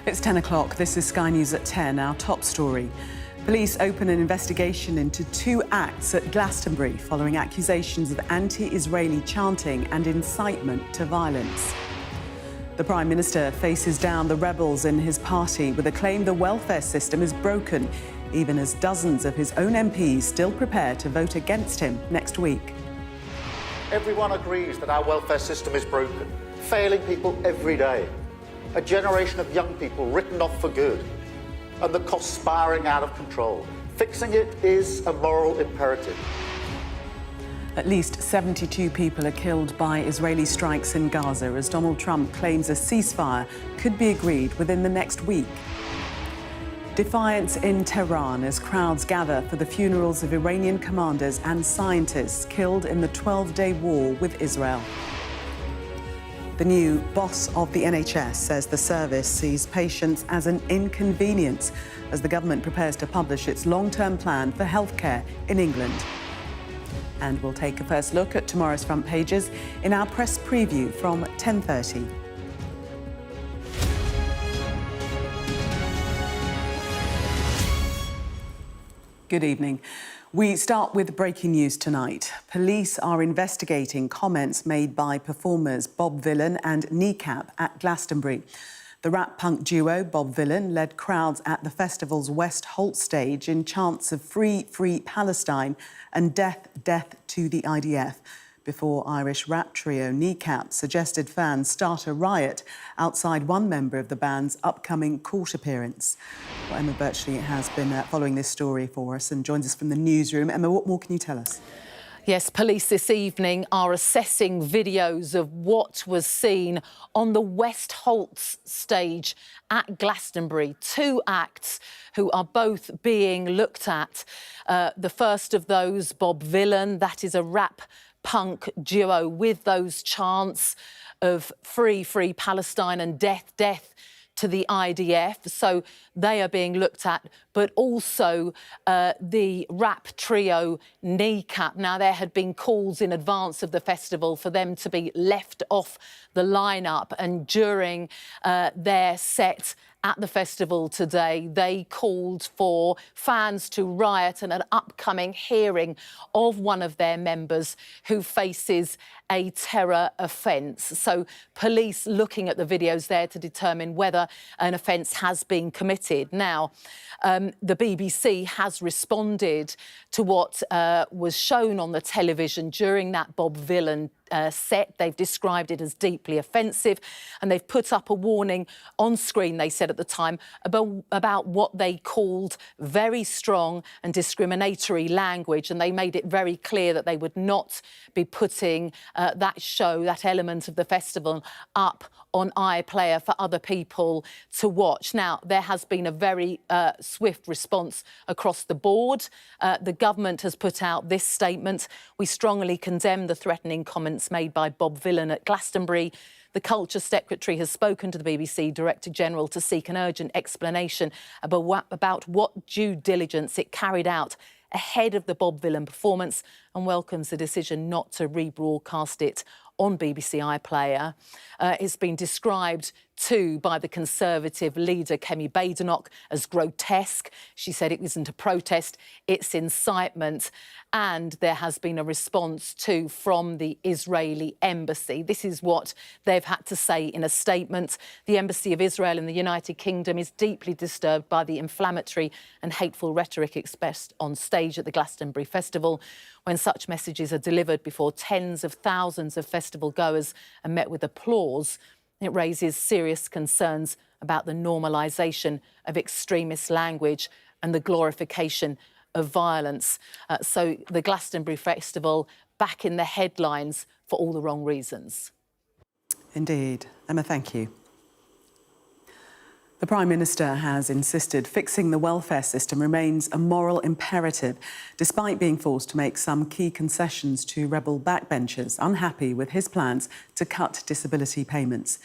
It's 10 o'clock. This is Sky News at 10, our top story. Police open an investigation into two acts at Glastonbury following accusations of anti-Israeli chanting and incitement to violence. The Prime Minister faces down the rebels in his party with a claim the welfare system is broken, even as dozens of his own MPs still prepare to vote against him next week. Everyone agrees that our welfare system is broken, failing people every day. A generation of young people written off for good, and the costs spiralling out of control. Fixing it is a moral imperative. At least 72 people are killed by Israeli strikes in Gaza as Donald Trump claims a ceasefire could be agreed within the next week. Defiance in Tehran as crowds gather for the funerals of Iranian commanders and scientists killed in the 12-day war with Israel. The new boss of the NHS says the service sees patients as an inconvenience as the government prepares to publish its long-term plan for healthcare in England. And we'll take a first look at tomorrow's front pages in our press preview from 10:30. Good evening. We start with breaking news tonight. Police are investigating comments made by performers Bob Vylan and Kneecap at Glastonbury. The rap-punk duo Bob Vylan led crowds at the festival's West Holt stage in chants of Free, Free Palestine and Death, Death to the IDF, before Irish rap trio Kneecap suggested fans start a riot outside one member of the band's upcoming court appearance. Well, Emma Birchley has been following this story for us and joins us from the newsroom. Emma, what more can you tell us? Yes, police this evening are assessing videos of what was seen on the West Holt stage at Glastonbury. Two acts who are both being looked at. The first of those, Bob Vylan, that is a rap punk duo with those chants of Free, Free Palestine and Death, Death to the IDF. So they are being looked at, but also the rap trio Kneecap. Now, there had been calls in advance of the festival for them to be left off the lineup, and during their set at the festival today, they called for fans to riot at an upcoming hearing of one of their members who faces a terror offence. So police looking at the videos there to determine whether an offence has been committed. Now, the BBC has responded to what was shown on the television during that Bob Vylan set. They've described it as deeply offensive, and they've put up a warning on screen, they said at the time, about what they called very strong and discriminatory language, and they made it very clear that they would not be putting that show, that element of the festival, up on iPlayer for other people to watch. Now, there has been a very swift response across the board. The government has put out this statement: "We strongly condemn the threatening comments made by Bob Vylan at Glastonbury. The Culture Secretary has spoken to the BBC Director General to seek an urgent explanation about what due diligence it carried out ahead of the Bob Vylan performance, and welcomes the decision not to rebroadcast it on BBC iPlayer." It's been described too by the Conservative leader Kemi Badenoch as grotesque. She said it isn't a protest, it's incitement. And there has been a response too from the Israeli embassy. This is what they've had to say in a statement. The Embassy of Israel in the United Kingdom is deeply disturbed by the inflammatory and hateful rhetoric expressed on stage at the Glastonbury Festival. When such messages are delivered before tens of thousands of festival goers and met with applause, it raises serious concerns about the normalisation of extremist language and the glorification of violence. So the Glastonbury Festival back in the headlines for all the wrong reasons. Indeed. Emma, thank you. The Prime Minister has insisted fixing the welfare system remains a moral imperative, despite being forced to make some key concessions to rebel backbenchers unhappy with his plans to cut disability payments.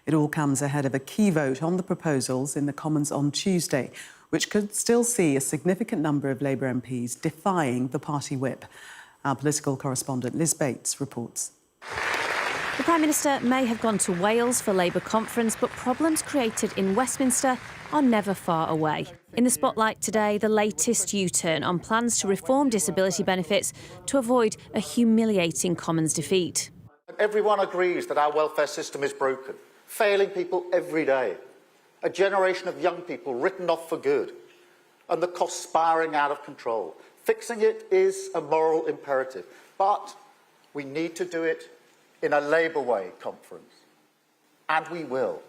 It all comes ahead of a key vote on the proposals in the Commons on Tuesday, which could still see a significant number of Labour MPs defying the party whip. Our political correspondent Liz Bates reports. The Prime Minister may have gone to Wales for Labour conference, but problems created in Westminster are never far away. In the spotlight today, the latest U-turn on plans to reform disability benefits to avoid a humiliating Commons defeat. Everyone agrees that our welfare system is broken, failing people every day. A generation of young people written off for good, and the costs spiralling out of control. Fixing it is a moral imperative, but we need to do it in a Labour way, conference. And we will.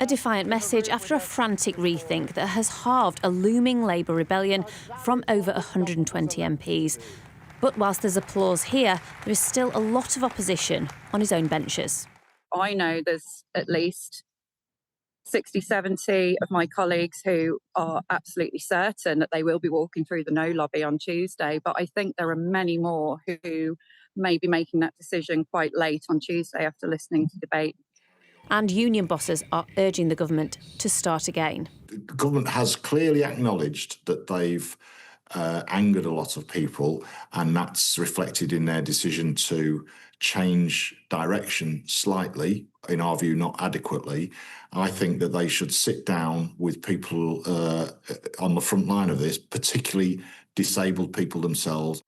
A defiant message after a frantic rethink that has halved a looming Labour rebellion from over 120 MPs. But whilst there's applause here, there is still a lot of opposition on his own benches. I know there's at least 60, 70 of my colleagues who are absolutely certain that they will be walking through the no lobby on Tuesday. But I think there are many more who may be making that decision quite late on Tuesday after listening to debate. And union bosses are urging the government to start again. The government has clearly acknowledged that they've angered a lot of people, and that's reflected in their decision to change direction slightly, in our view, not adequately. I think that they should sit down with people on the front line of this, particularly disabled people themselves.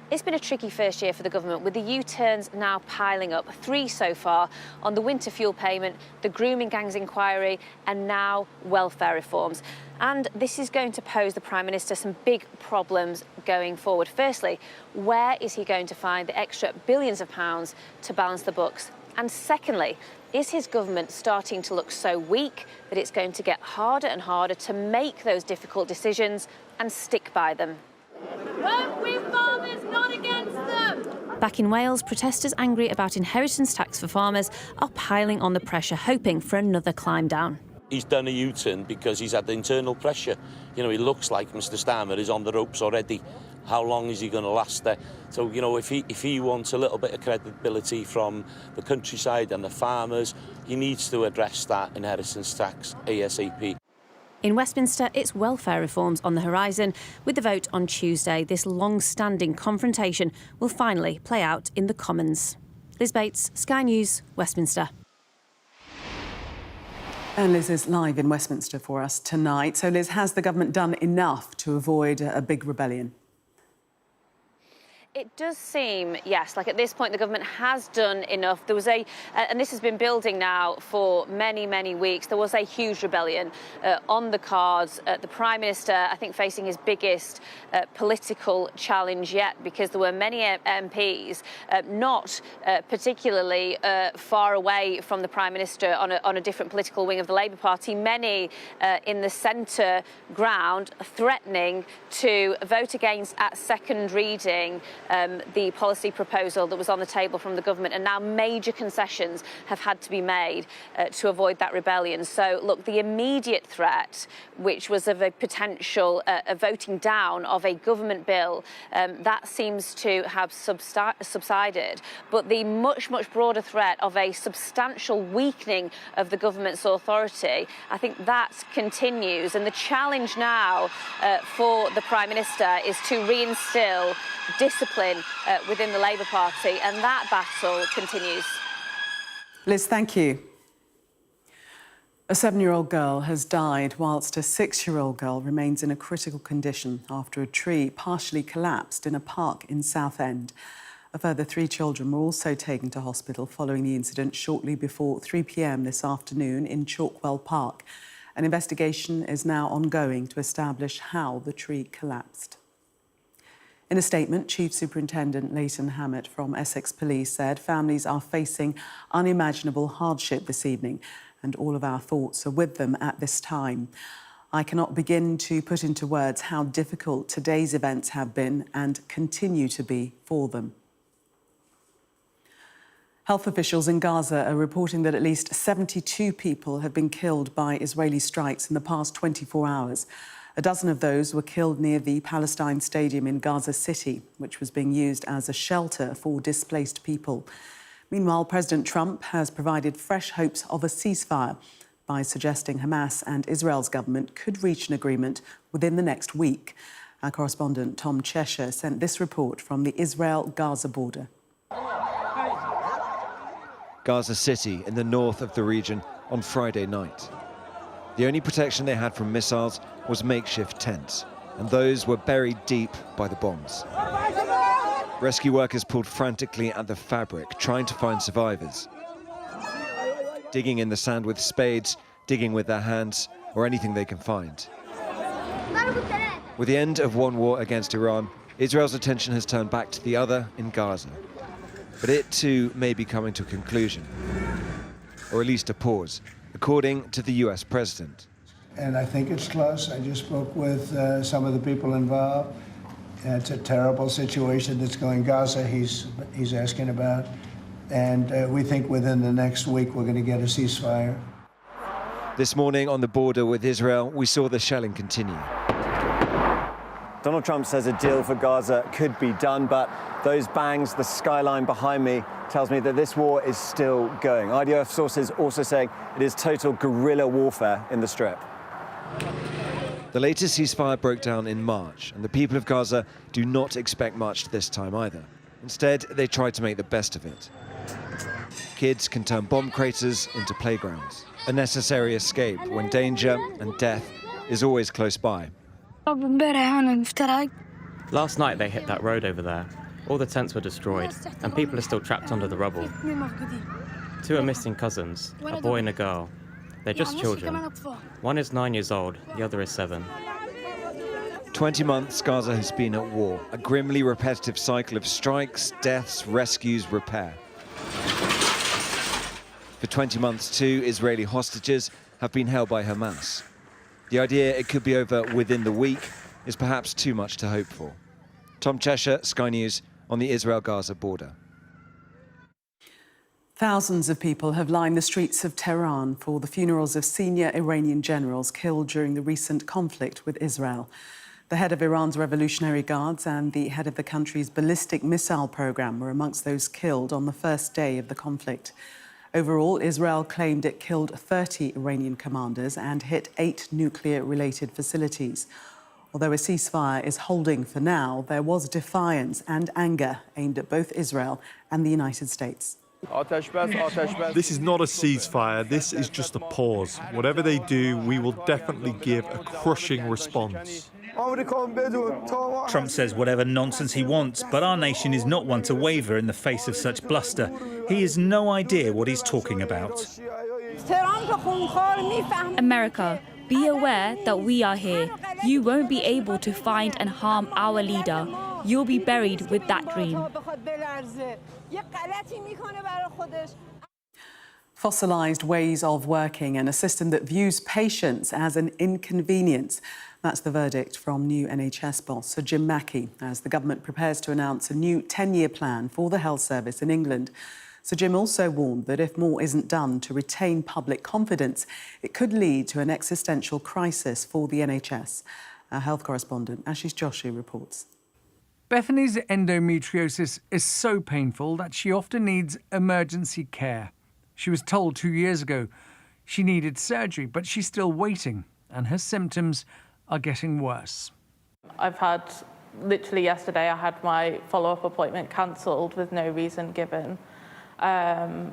It's been a tricky first year for the government, with the U-turns now piling up, 3 so far, on the winter fuel payment, the grooming gangs inquiry, and now welfare reforms. And this is going to pose the Prime Minister some big problems going forward. Firstly, where is he going to find the extra billions of pounds to balance the books? And secondly, is his government starting to look so weak that it's going to get harder and harder to make those difficult decisions and stick by them? Work with farmers, not against them! Back in Wales, protesters angry about inheritance tax for farmers are piling on the pressure, hoping for another climb down. He's done a U-turn because he's had the internal pressure. You know, he looks like Mr Starmer is on the ropes already. How long is he going to last there? So, you know, if he wants a little bit of credibility from the countryside and the farmers, he needs to address that inheritance tax ASAP. In Westminster, it's welfare reforms on the horizon. With the vote on Tuesday, this long-standing confrontation will finally play out in the Commons. Liz Bates, Sky News, Westminster. And Liz is live in Westminster for us tonight. So, Liz, has the government done enough to avoid a big rebellion? It does seem, yes, like at this point the government has done enough. There was and this has been building now for many, many weeks. There was a huge rebellion on the cards. The Prime Minister, I think, facing his biggest political challenge yet, because there were many MPs not particularly far away from the Prime Minister on a different political wing of the Labour Party. Many in the centre ground threatening to vote against at second reading the policy proposal that was on the table from the government, and now major concessions have had to be made to avoid that rebellion. So, look, the immediate threat, which was of a potential voting down of a government bill, that seems to have subsided. But the much, much broader threat of a substantial weakening of the government's authority, I think that continues. And the challenge now for the Prime Minister is to reinstill discipline within the Labour Party, and that battle continues. Liz, thank you. A 7-year-old girl has died whilst a 6-year-old girl remains in a critical condition after a tree partially collapsed in a park in Southend. A further 3 children were also taken to hospital following the incident shortly before 3 p.m. this afternoon in Chalkwell Park. An investigation is now ongoing to establish how the tree collapsed. In a statement, Chief Superintendent Leighton Hammett from Essex Police said families are facing unimaginable hardship this evening, and all of our thoughts are with them at this time. I cannot begin to put into words how difficult today's events have been and continue to be for them. Health officials in Gaza are reporting that at least 72 people have been killed by Israeli strikes in the past 24 hours. A dozen of those were killed near the Palestine Stadium in Gaza City, which was being used as a shelter for displaced people. Meanwhile, President Trump has provided fresh hopes of a ceasefire by suggesting Hamas and Israel's government could reach an agreement within the next week. Our correspondent Tom Cheshire sent this report from the Israel-Gaza border. Gaza City in the north of the region on Friday night. The only protection they had from missiles was makeshift tents, and those were buried deep by the bombs. Rescue workers pulled frantically at the fabric, trying to find survivors. Digging in the sand with spades, digging with their hands, or anything they can find. With the end of one war against Iran, Israel's attention has turned back to the other in Gaza. But it too may be coming to a conclusion, or at least a pause, according to the US president. And I think it's close. I just spoke with some of the people involved. It's a terrible situation that's going Gaza, he's asking about. And we think within the next week we're going to get a ceasefire. This morning on the border with Israel, we saw the shelling continue. Donald Trump says a deal for Gaza could be done, but those bangs, the skyline behind me, tells me that this war is still going. IDF sources also saying it is total guerrilla warfare in the Strip. The latest ceasefire broke down in March, and the people of Gaza do not expect much this time either. Instead, they try to make the best of it. Kids can turn bomb craters into playgrounds, a necessary escape when danger and death is always close by. Last night they hit that road over there. All the tents were destroyed, and people are still trapped under the rubble. 2 are missing cousins, a boy and a girl. They're just children. One is 9 years old, the other is 7. 20 months Gaza has been at war, a grimly repetitive cycle of strikes, deaths, rescues, repair. For 20 months too, Israeli hostages have been held by Hamas. The idea it could be over within the week is perhaps too much to hope for. Tom Cheshire, Sky News, on the Israel-Gaza border. Thousands of people have lined the streets of Tehran for the funerals of senior Iranian generals killed during the recent conflict with Israel. The head of Iran's Revolutionary Guards and the head of the country's ballistic missile program were amongst those killed on the first day of the conflict. Overall, Israel claimed it killed 30 Iranian commanders and hit 8 nuclear-related facilities. Although a ceasefire is holding for now, there was defiance and anger aimed at both Israel and the United States. This is not a ceasefire, this is just a pause. Whatever they do, we will definitely give a crushing response. Trump says whatever nonsense he wants, but our nation is not one to waver in the face of such bluster. He has no idea what he's talking about. America, be aware that we are here. You won't be able to find and harm our leader. You'll be buried with that dream. Fossilised ways of working and a system that views patients as an inconvenience. That's the verdict from new NHS boss Sir Jim Mackey as the government prepares to announce a new 10-year plan for the health service in England. Sir Jim also warned that if more isn't done to retain public confidence, it could lead to an existential crisis for the NHS. Our health correspondent Ashish Joshi reports. Bethany's endometriosis is so painful that she often needs emergency care. She was told 2 years ago she needed surgery, but she's still waiting, and her symptoms are getting worse. I've had, literally yesterday, I had my follow-up appointment cancelled with no reason given. And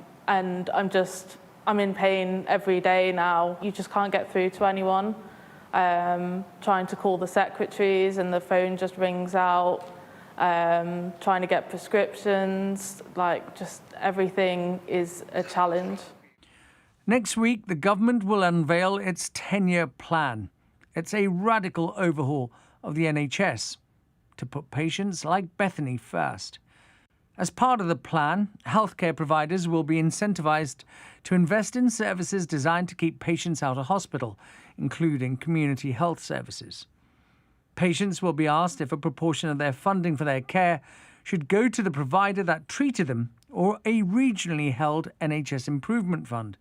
I'm in pain every day now. You just can't get through to anyone. Trying to call the secretaries and the phone just rings out. Trying to get prescriptions, just everything is a challenge. Next week, the government will unveil its 10-year plan. It's a radical overhaul of the NHS to put patients like Bethany first. As part of the plan, healthcare providers will be incentivised to invest in services designed to keep patients out of hospital, including community health services. Patients will be asked if a proportion of their funding for their care should go to the provider that treated them or a regionally held NHS Improvement Fund.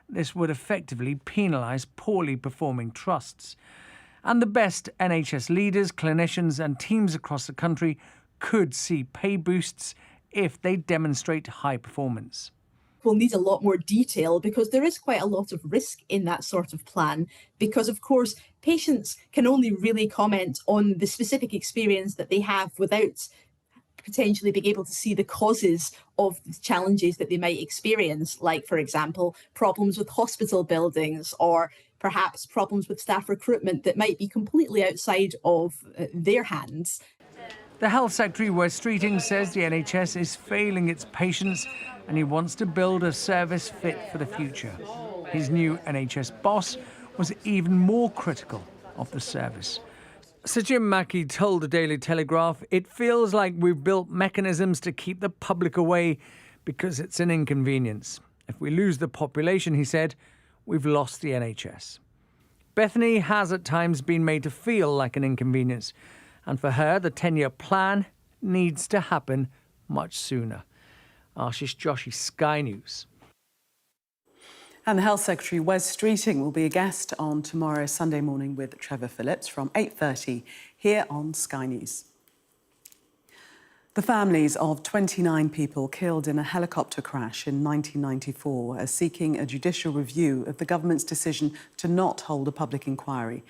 This would effectively penalise poorly performing trusts. And the best NHS leaders, clinicians and teams across the country could see pay boosts if they demonstrate high performance. We'll need a lot more detail because there is quite a lot of risk in that sort of plan because, of course, patients can only really comment on the specific experience that they have without potentially being able to see the causes of the challenges that they might experience, like, for example, problems with hospital buildings or perhaps problems with staff recruitment that might be completely outside of their hands. The Health Secretary, Wes Streeting, says the NHS is failing its patients and he wants to build a service fit for the future. His new NHS boss was even more critical of the service. Sir Jim Mackey told the Daily Telegraph, "It feels like we've built mechanisms to keep the public away because it's an inconvenience. If we lose the population," he said, "we've lost the NHS." Bethany has at times been made to feel like an inconvenience, and for her, the 10-year plan needs to happen much sooner. Ashish Joshi, Sky News. And the Health Secretary, Wes Streeting, will be a guest on tomorrow, Sunday morning, with Trevor Phillips from 8:30 here on Sky News. The families of 29 people killed in a helicopter crash in 1994 are seeking a judicial review of the government's decision to not hold a public inquiry.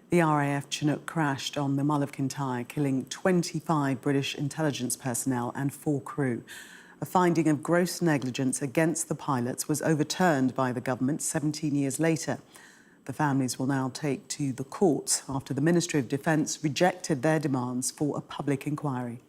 The RAF Chinook crashed on the Mull of Kintyre, killing 25 British intelligence personnel and 4 crew. A finding of gross negligence against the pilots was overturned by the government 17 years later. The families will now take to the courts after the Ministry of Defence rejected their demands for a public inquiry.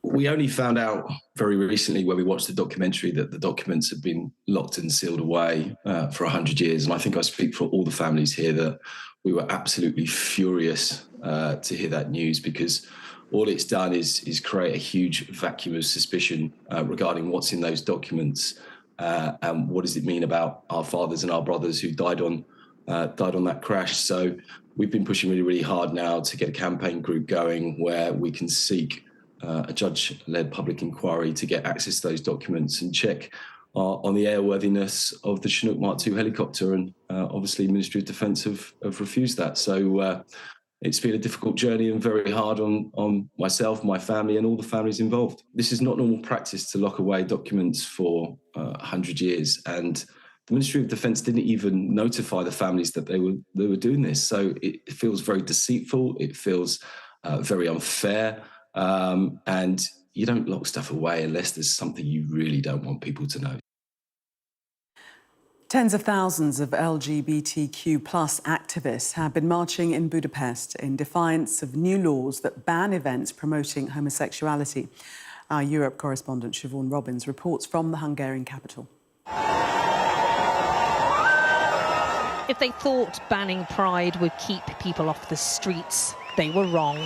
We only found out very recently when we watched the documentary that the documents had been locked and sealed away for 100 years. And I think I speak for all the families here that we were absolutely furious to hear that news, because all it's done is create a huge vacuum of suspicion regarding what's in those documents and what does it mean about our fathers and our brothers who died on that crash. So we've been pushing really, really hard now to get a campaign group going where we can seek a judge-led public inquiry to get access to those documents and check on the airworthiness of the Chinook Mark II helicopter. And obviously, Ministry of Defence have refused that. So it's been a difficult journey and very hard on myself, my family, and all the families involved. This is not normal practice to lock away documents for 100 years. And the Ministry of Defence didn't even notify the families that they were doing this. So it feels very deceitful. It feels very unfair. And you don't lock stuff away unless there's something you really don't want people to know. Tens of thousands of LGBTQ+ activists have been marching in Budapest in defiance of new laws that ban events promoting homosexuality. Our Europe correspondent Siobhan Robbins reports from the Hungarian capital. If they thought banning Pride would keep people off the streets, they were wrong.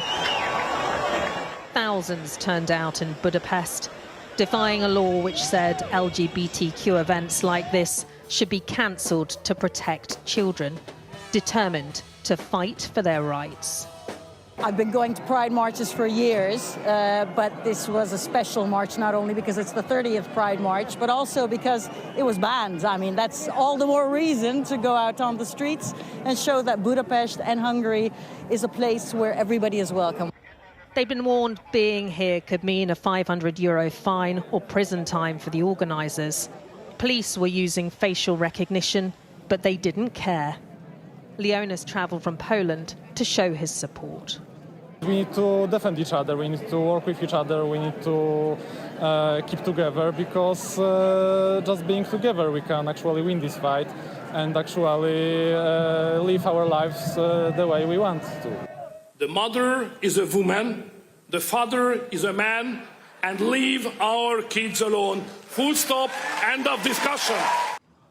Thousands turned out in Budapest, defying a law which said LGBTQ events like this should be cancelled to protect children, determined to fight for their rights. I've been going to Pride marches for years, but this was a special march, not only because it's the 30th Pride March, but also because it was banned. I mean, that's all the more reason to go out on the streets and show that Budapest and Hungary is a place where everybody is welcome. They've been warned being here could mean a €500 fine or prison time for the organisers. Police were using facial recognition, but they didn't care. Leonis travelled from Poland to show his support. We need to defend each other, we need to work with each other, we need to keep together, because just being together we can actually win this fight and actually live our lives the way we want to. The mother is a woman, the father is a man, and leave our kids alone. Full stop, end of discussion.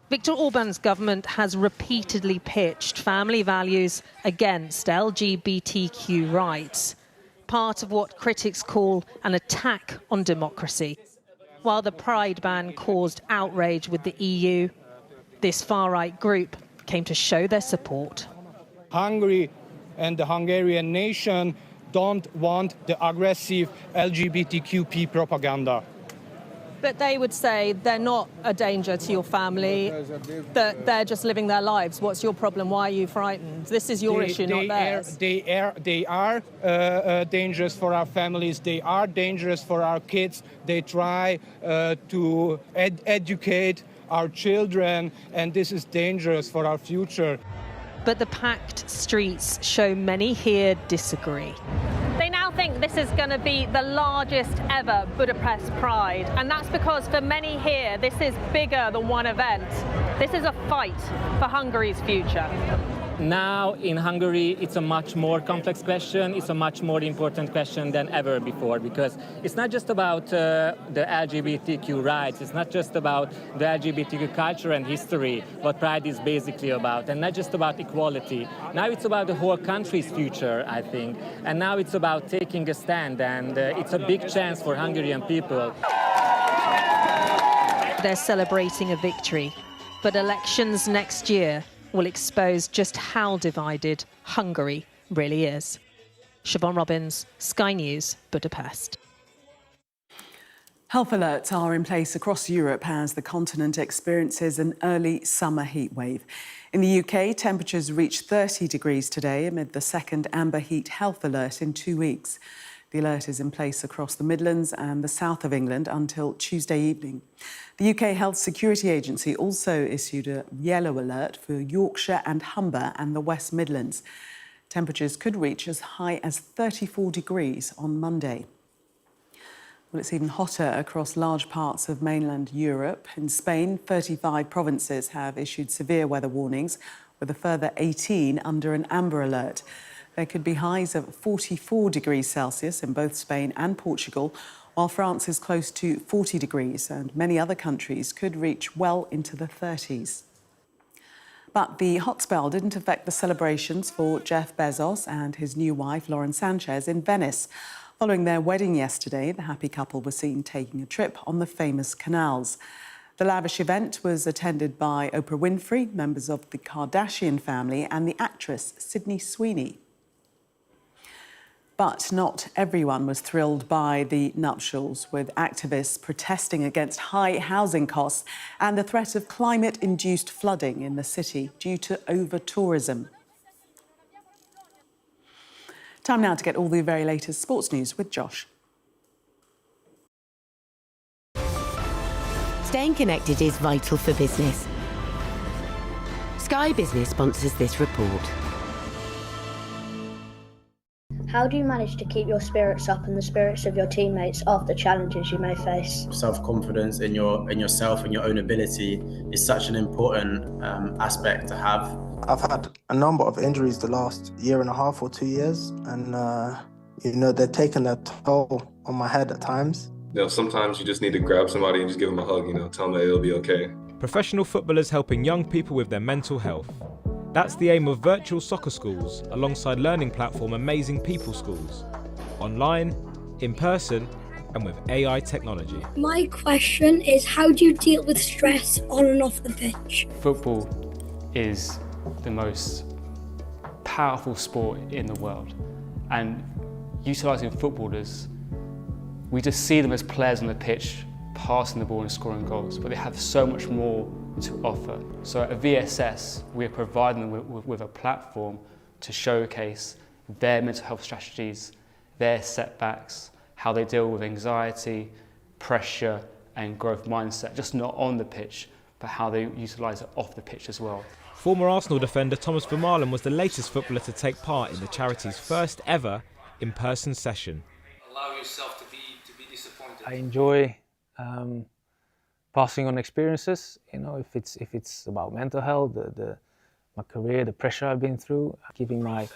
Viktor Orban's government has repeatedly pitched family values against LGBTQ rights, part of what critics call an attack on democracy. While the Pride ban caused outrage with the EU, this far-right group came to show their support. Hungary and the Hungarian nation don't want the aggressive LGBTQP propaganda. But they would say they're not a danger to your family, that they're just living their lives. What's your problem? Why are you frightened? This is your issue, not theirs. They are dangerous for our families. They are dangerous for our kids. They try to educate our children, and this is dangerous for our future. But the packed streets show many here disagree. They now think this is going to be the largest ever Budapest Pride, and that's because for many here, this is bigger than one event. This is a fight for Hungary's future. Now in Hungary, it's a much more complex question. It's a much more important question than ever before, because it's not just about the LGBTQ rights. It's not just about the LGBTQ culture and history, what Pride is basically about, and not just about equality. Now it's about the whole country's future, I think. And now it's about taking a stand, and it's a big chance for Hungarian people. They're celebrating a victory, but elections next year will expose just how divided Hungary really is. Siobhan Robbins, Sky News, Budapest. Health alerts are in place across Europe as the continent experiences an early summer heatwave. In the UK, temperatures reached 30 degrees today amid the second amber heat health alert in 2 weeks. The alert is in place across the Midlands and the south of England until Tuesday evening. The UK Health Security Agency also issued a yellow alert for Yorkshire and Humber and the West Midlands. Temperatures could reach as high as 34 degrees on Monday. Well, it's even hotter across large parts of mainland Europe. In Spain, 35 provinces have issued severe weather warnings, with a further 18 under an amber alert. There could be highs of 44 degrees Celsius in both Spain and Portugal, while France is close to 40 degrees, and many other countries could reach well into the 30s. But the hot spell didn't affect the celebrations for Jeff Bezos and his new wife, Lauren Sanchez, in Venice. Following their wedding yesterday, the happy couple were seen taking a trip on the famous canals. The lavish event was attended by Oprah Winfrey, members of the Kardashian family, and the actress Sydney Sweeney. But not everyone was thrilled by the nuptials, with activists protesting against high housing costs and the threat of climate-induced flooding in the city due to over-tourism. Time now to get all the very latest sports news with Josh. Staying connected is vital for business. Sky Business sponsors this report. How do you manage to keep your spirits up and the spirits of your teammates after challenges you may face? Self-confidence in yourself and your own ability is such an important aspect to have. I've had a number of injuries the last year and a half or 2 years, and they've taken their toll on my head at times. Sometimes you just need to grab somebody and just give them a hug, tell them that it'll be okay. Professional footballers helping young people with their mental health. That's the aim of virtual soccer schools, alongside learning platform Amazing People Schools. Online, in person, and with AI technology. My question is, how do you deal with stress on and off the pitch? Football is the most powerful sport in the world. And utilising footballers, we just see them as players on the pitch, passing the ball and scoring goals, but they have so much more to offer. So at VSS, we're providing them with a platform to showcase their mental health strategies, their setbacks, how they deal with anxiety, pressure and growth mindset, just not on the pitch, but how they utilise it off the pitch as well. Former Arsenal defender Thomas Vermaelen was the latest footballer to take part in the charity's first ever in-person session. Allow yourself to be disappointed. I enjoy passing on experiences, if it's about mental health, my career, the pressure I've been through, giving my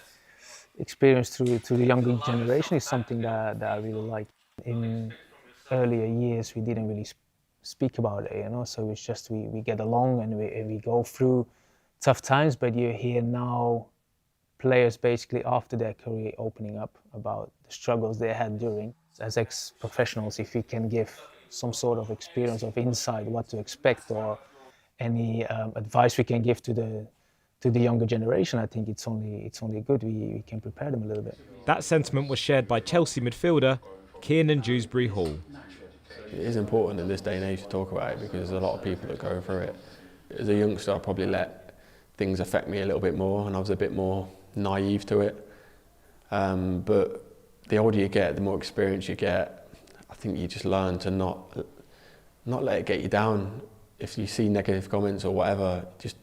experience to the younger generation is something that I really like. In earlier years, we didn't really speak about it, so it's just we get along and we go through tough times, but you hear now players basically after their career opening up about the struggles they had during. As ex-professionals, if we can give some sort of experience of insight, what to expect, or any advice we can give to the younger generation, I think it's only good. We can prepare them a little bit. That sentiment was shared by Chelsea midfielder Kiernan Dewsbury Hall. It is important in this day and age to talk about it because there's a lot of people that go through it. As a youngster, I probably let things affect me a little bit more, and I was a bit more naive to it. But the older you get, the more experience you get. I think you just learn to not let it get you down. If you see negative comments or whatever, just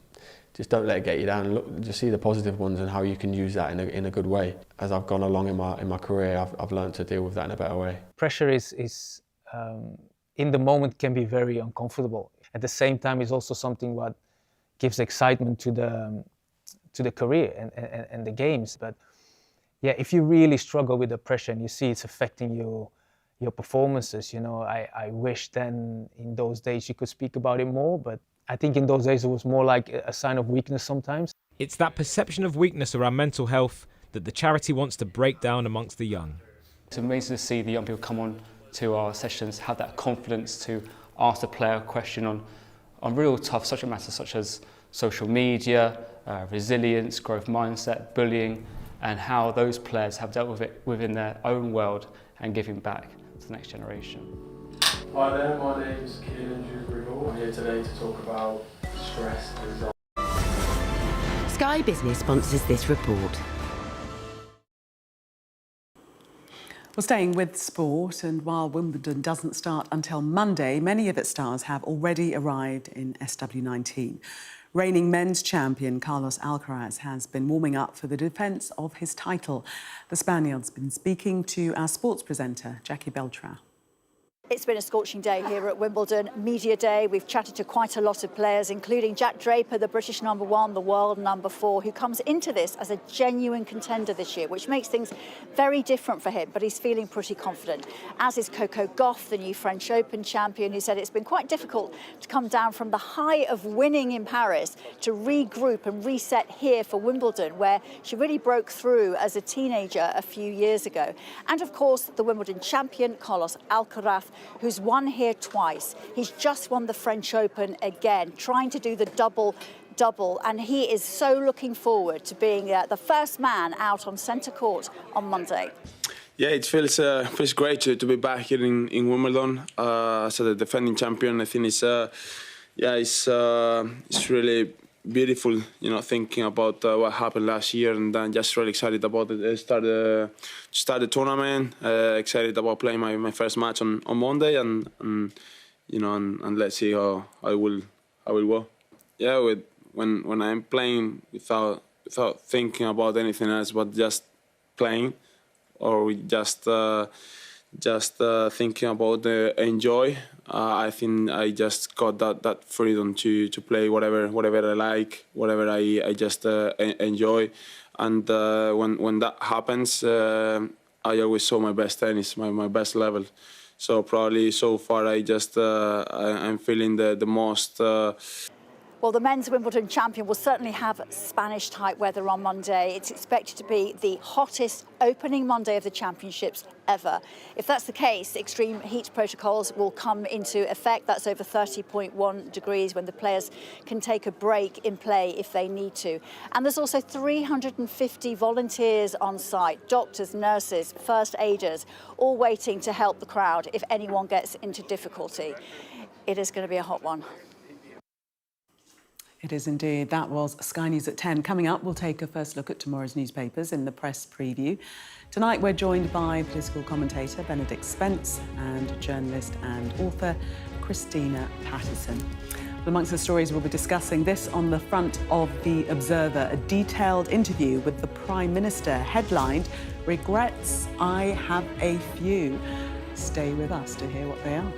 just don't let it get you down. Look, just see the positive ones and how you can use that in a good way. As I've gone along in my career, I've learned to deal with that in a better way. Pressure is in the moment can be very uncomfortable. At the same time, it's also something what gives excitement to the career and the games. But yeah, if you really struggle with the pressure and you see it's affecting your performances, you know, I wish then in those days you could speak about it more, but I think in those days it was more like a sign of weakness sometimes. It's that perception of weakness around mental health that the charity wants to break down amongst the young. It's amazing to see the young people come on to our sessions, have that confidence to ask the player a question on real tough subject matters such as social media, resilience, growth mindset, bullying, and how those players have dealt with it within their own world and giving back to the next generation. Hi there, my name's Keelan Dewberry-Hall. I'm here today to talk about stress and anxiety. Sky Business sponsors this report. We're staying with sport, and while Wimbledon doesn't start until Monday, many of its stars have already arrived in SW19. Reigning men's champion Carlos Alcaraz has been warming up for the defence of his title. The Spaniard's been speaking to our sports presenter, Jackie Beltra. It's been a scorching day here at Wimbledon, media day. We've chatted to quite a lot of players, including Jack Draper, the British #1, the world #4, who comes into this as a genuine contender this year, which makes things very different for him, but he's feeling pretty confident. As is Coco Gauff, the new French Open champion, who said it's been quite difficult to come down from the high of winning in Paris to regroup and reset here for Wimbledon, where she really broke through as a teenager a few years ago. And of course, the Wimbledon champion, Carlos Alcaraz, who's won here twice. He's just won the French Open again, trying to do the double, and he is so looking forward to being the first man out on centre court on Monday. Yeah, it feels great to be back here in Wimbledon as the defending champion. I think it's really beautiful, you know, thinking about what happened last year, and then just really excited about it. Start the tournament. Excited about playing my first match on Monday, and you know, and let's see how I will go. Yeah, when I'm playing without thinking about anything else, but just playing, or just thinking about enjoy. I think I just got that freedom to play whatever I like, whatever I just enjoy, and when that happens, I always show my best tennis, my best level. So probably so far I'm feeling the most. Well, the men's Wimbledon champion will certainly have Spanish-type weather on Monday. It's expected to be the hottest opening Monday of the championships ever. If that's the case, extreme heat protocols will come into effect. That's over 30.1 degrees when the players can take a break in play if they need to. And there's also 350 volunteers on site, doctors, nurses, first aiders, all waiting to help the crowd if anyone gets into difficulty. It is going to be a hot one. It is indeed. That was Sky News at 10. Coming up, we'll take a first look at tomorrow's newspapers in the press preview. Tonight, we're joined by political commentator Benedict Spence and journalist and author Christina Patterson. Amongst the stories we'll be discussing, this on the front of The Observer, a detailed interview with the Prime Minister headlined, "Regrets, I have a few." Stay with us to hear what they are.